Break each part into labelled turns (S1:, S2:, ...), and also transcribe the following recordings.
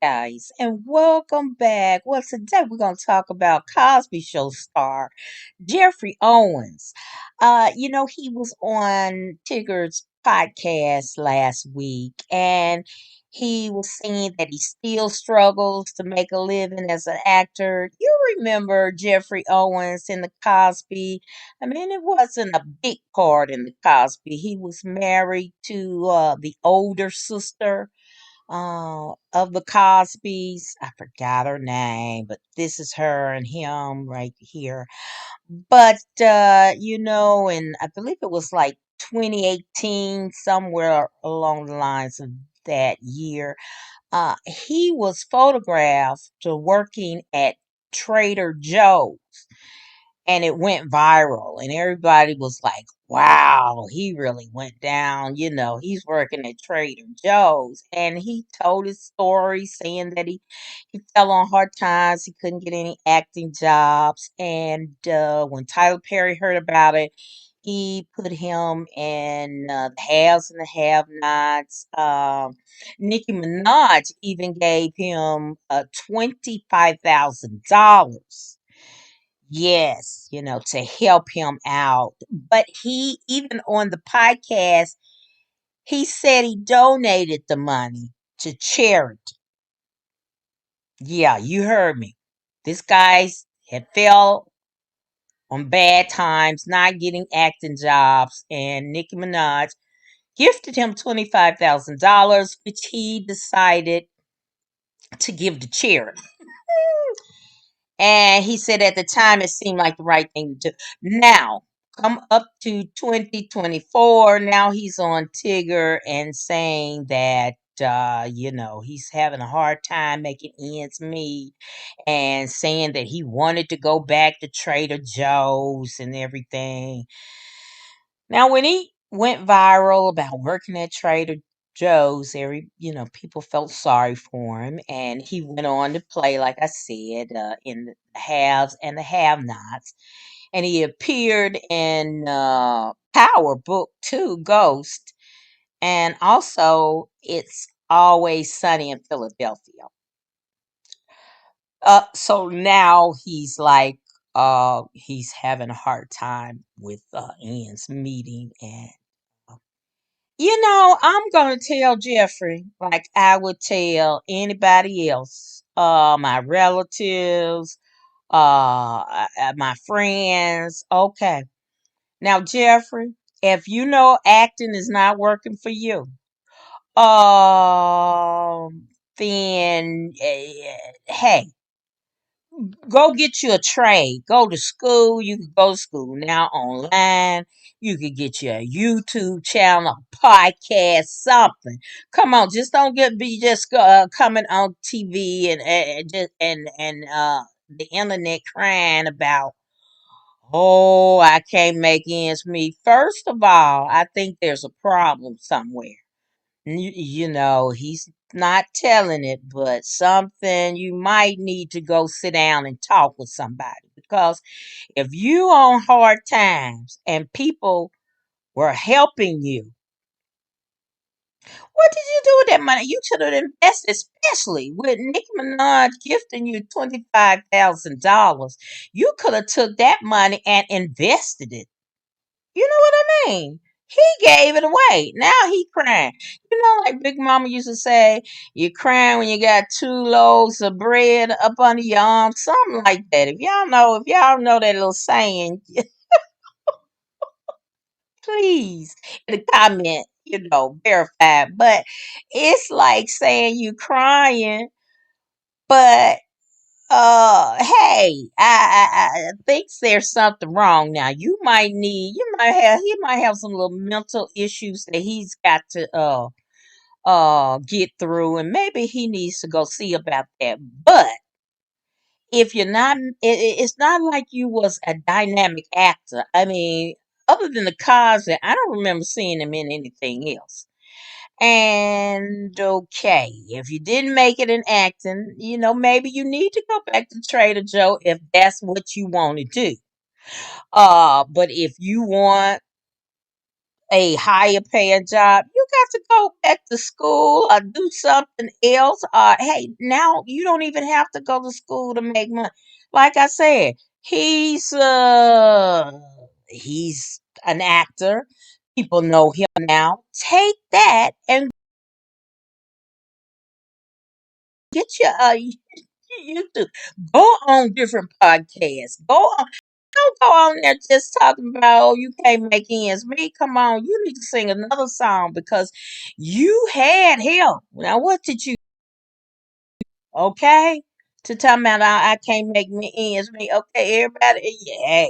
S1: guys, and welcome back. Well, today we're going to talk about Cosby Show star Geoffrey Owens. He was on Tigger's podcast last week, and he was saying that he still struggles to make a living as an actor. You remember Geoffrey Owens in the Cosby? I mean, it wasn't a big part in the Cosby. He was married to the older sister of the Cosbys. I forgot her name, but this is her and him right here. But and I believe it was like 2018, somewhere along the lines of that year. He was photographed working at Trader Joe's, and it went viral, and everybody was like, wow, he really went down. He's working at Trader Joe's, and he told his story saying that he fell on hard times. He couldn't get any acting jobs, and when Tyler Perry heard about it, he put him in the haves and the have-nots. Nicki Minaj even gave him $25,000. Yes, to help him out. But he, even on the podcast, he said he donated the money to charity. Yeah, you heard me. This guy's had fell on bad times, not getting acting jobs, and Nicki Minaj gifted him $25,000, which he decided to give to charity. And he said at the time it seemed like the right thing to do. Now, come up to 2024, now he's on Tigger and saying that he's having a hard time making ends meet, and saying that he wanted to go back to Trader Joe's and everything. Now, when he went viral about working at Trader Joe's, people felt sorry for him, and he went on to play, like I said, in the haves and the have-nots, and he appeared in Power Book 2, Ghost, and also It's Always Sunny in Philadelphia. So now he's like, he's having a hard time with ends meeting, and I'm gonna tell Jeffrey like I would tell anybody else. My relatives, my friends. Okay. Now, Jeffrey, if you know acting is not working for you, then hey, go get you a trade. Go to school. You can go to school now online. You could get you a YouTube channel, podcast, something. Come on, just don't be just coming on TV and just and the internet crying about, oh, I can't make ends meet. First of all, I think there's a problem somewhere. He's not telling it, but something you might need to go sit down and talk with somebody, because if you on hard times and people were helping you, what did you do with that money? You should have invested, especially with Nicki Minaj gifting you $25,000. You could have took that money and invested it. You know what I mean? He gave it away. Now he crying. Like Big Mama used to say, you crying when you got two loaves of bread up under your arm, something like that. If y'all know that little saying, please in the comment, verify. But it's like saying you crying, but hey, I think there's something wrong now. He might have some little mental issues that he's got to get through, and maybe he needs to go see about that. But if you're not, it's not like you was a dynamic actor. I mean, other than the Cosby, I don't remember seeing him in anything else. And okay, if you didn't make it in acting, maybe you need to go back to Trader Joe if that's what you want to do. But if you want a higher paying job, you got to go back to school or do something else. Hey, now you don't even have to go to school to make money. Like I said, he's an actor. People know him now. Take that and get your YouTube. Go on different podcasts. Don't go on there just talking about, oh, you can't make ends meet. Come on, you need to sing another song because you had help. Now, what did you, okay? To tell me I can't make me ends meet. Okay, everybody, yeah,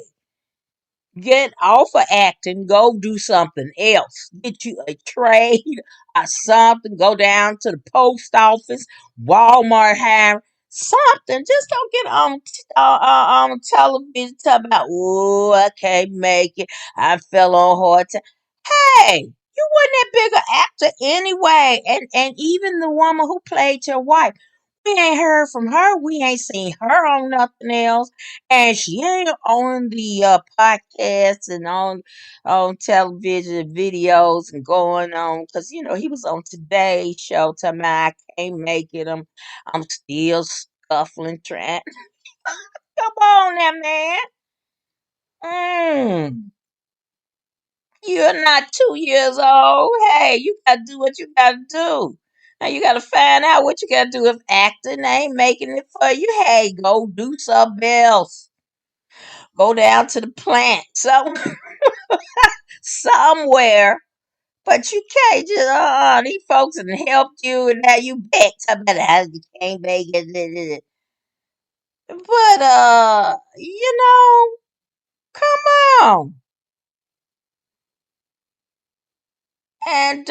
S1: get off of acting, go do something else. Get you a trade or something. Go down to the post office, Walmart, have something. Just don't get on television talk about, oh, I can't make it. I fell on hard time. Hey, you wasn't that big an actor anyway. And even the woman who played your wife, we ain't heard from her. We ain't seen her on nothing else, and she ain't on the podcasts and on television videos and going on because he was on Today's Show. Talking about, I can't make it. I'm still scuffling, trying. Come on now, man. Mm. You're not 2 years old. Hey, you gotta do what you gotta do. Now you gotta find out what you gotta do if acting ain't making it for you. Hey, go do something else. Go down to the plant, somewhere. But you can't just these folks have helped you and now you back talking about how you can't make it. But come on. And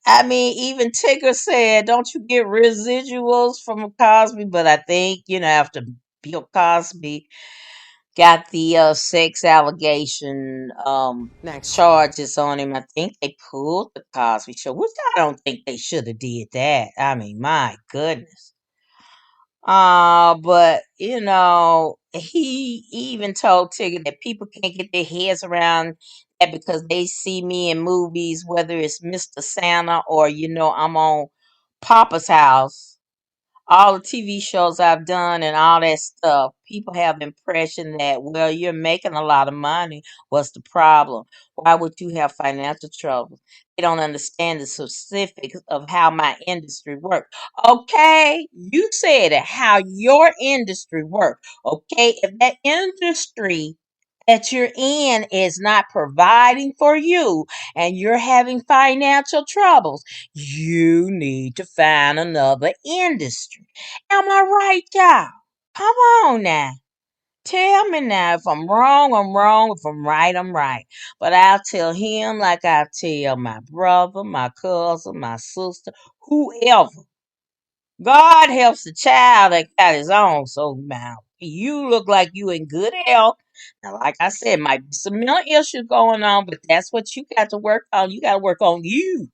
S1: I mean, even Tigger said, "Don't you get residuals from Cosby?" But I think after Bill Cosby got the sex allegation
S2: Next.
S1: charges on him, I think they pulled the Cosby Show, which I don't think they should have did that. I mean, my goodness. But he even told Tigger that people can't get their heads around that because they see me in movies, whether it's Mr. Santa or I'm on Papa's House, all the TV shows I've done and all that stuff, people have the impression that, well, you're making a lot of money. What's the problem? Why would you have financial trouble? They don't understand the specifics of how my industry works. Okay, you said it, how your industry works. Okay, if that industry that you're in is not providing for you and you're having financial troubles, you need to find another industry. Am I right, y'all? Come on now. Tell me now. If I'm wrong, I'm wrong. If I'm right, I'm right. But I'll tell him like I tell my brother, my cousin, my sister, whoever. God helps the child that got his own. So now you look like you in good health. Now, like I said, might be some mental issue going on, but that's what you got to work on. You got to work on you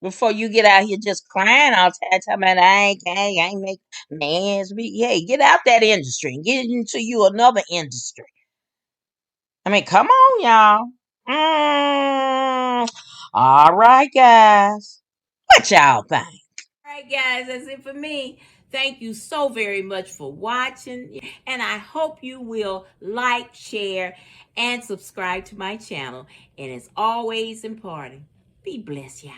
S1: before you get out here just crying all the time, talking about I ain't make man's be. Hey, get out that industry and get into you another industry. I mean, come on, y'all. All right, guys. What y'all think?
S2: All right, guys, that's it for me. Thank you so very much for watching. And I hope you will like, share, and subscribe to my channel. And it's always important. Be blessed, y'all.